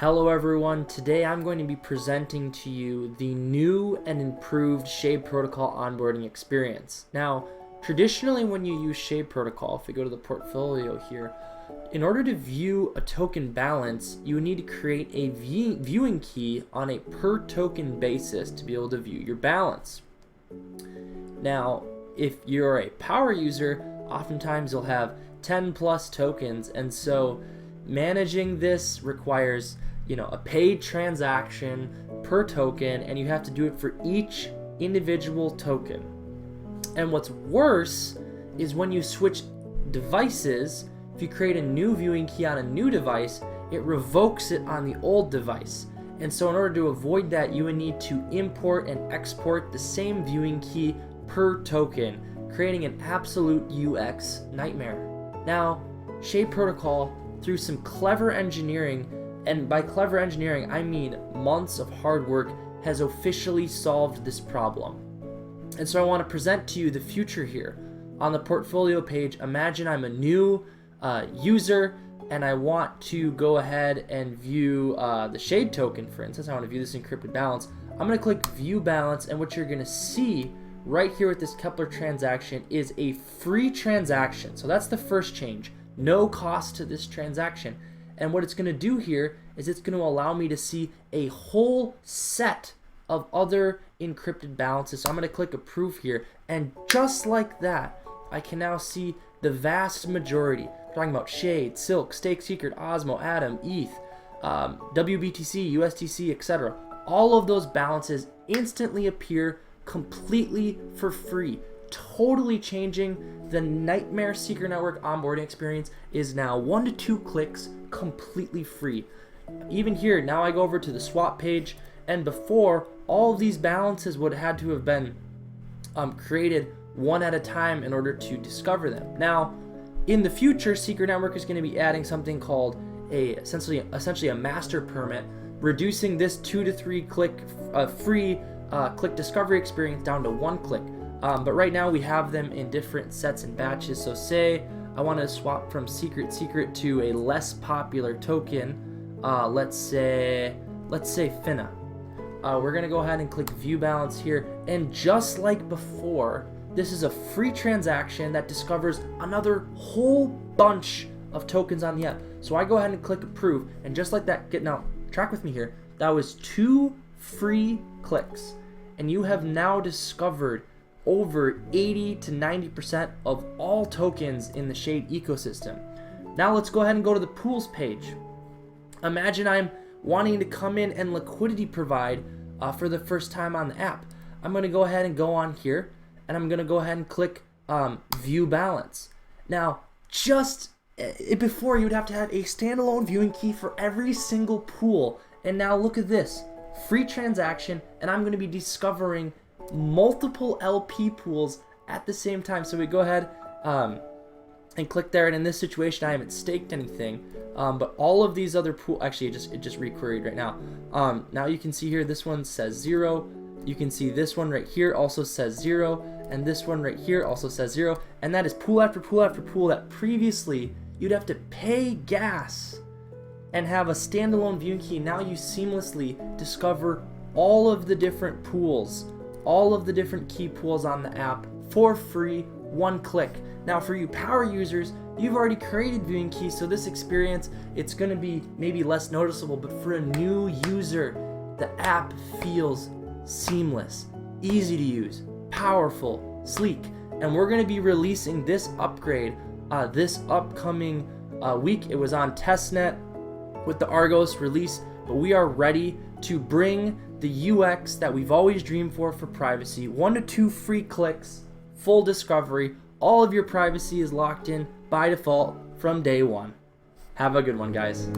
Hello everyone, today I'm going to be presenting to you the new and improved Shade Protocol onboarding experience. Now, traditionally when you use Shade Protocol, if we go to the portfolio here, in order to view a token balance, you need to create a viewing key on a per token basis to be able to view your balance. Now, if you're a power user, oftentimes you'll have 10 plus tokens, and so managing this requires a paid transaction per token, and you have to do it for each individual token. And what's worse is when you switch devices, if you create a new viewing key on a new device, it revokes it on the old device. And so in order to avoid that, you would need to import and export the same viewing key per token, creating an absolute UX nightmare. Now, Shade Protocol, through some clever engineering, and by clever engineering I mean months of hard work, has officially solved this problem. And so I want to present to you the future here. On the portfolio page, imagine I'm a new user and I want to go ahead and view the Shade token, for instance. I want to view this encrypted balance. I'm going to click view balance, and what you're going to see right here with this Kepler transaction is a free transaction. So that's the first change. No cost to this transaction. And what it's going to do here is it's going to allow me to see a whole set of other encrypted balances. So I'm going to click approve here, and just like that, I can now see the vast majority. We're talking about Shade, Silk, Stake Secret, Osmo, Atom, ETH, WBTC, USDC, etc. All of those balances instantly appear completely for free. Totally changing the nightmare secret network onboarding experience. Is now 1 to 2 clicks, completely free. Even here, now I go over to the swap page, and before, all of these balances would have had to have been created one at a time in order to discover them. Now, in the future, Secret Network is going to be adding something called essentially a master permit, reducing this 2 to 3 click free click discovery experience down to 1 click. But right now we have them in different sets and batches. So say I want to swap from secret to a less popular token. Let's say Finna. We're gonna go ahead and click view balance here, and just like before, this is a free transaction that discovers another whole bunch of tokens on the app. So I go ahead and click approve, and just like that, now track with me here. That was 2 free clicks, and you have now discovered over 80 to 90% of all tokens in the Shade ecosystem. Now let's go ahead and go to the pools page. Imagine I'm wanting to come in and liquidity provide for the first time on the app. I'm going to go ahead and go on here, and I'm going to go ahead and click view balance. Now, just before, you would have to have a standalone viewing key for every single pool, and now look at this, free transaction, and I'm going to be discovering multiple LP pools at the same time. So we go ahead and click there, and in this situation I haven't staked anything, but all of these other pools, actually it just requeried right now. Now you can see here, this one says 0. You can see this one right here also says 0, and this one right here also says 0, and that is pool after pool after pool that previously you'd have to pay gas and have a standalone viewing key. Now you seamlessly discover all of the different pools, all of the different key pools on the app for free, 1 click. Now for you power users, you've already created viewing keys, so this experience, it's going to be maybe less noticeable, but for a new user, the app feels seamless, easy to use, powerful, sleek, and we're going to be releasing this upgrade this upcoming week. It was on testnet with the Argos release, but we are ready to bring the UX that we've always dreamed for privacy. 1 to 2 free clicks, full discovery, all of your privacy is locked in by default from day one. Have a good one, guys.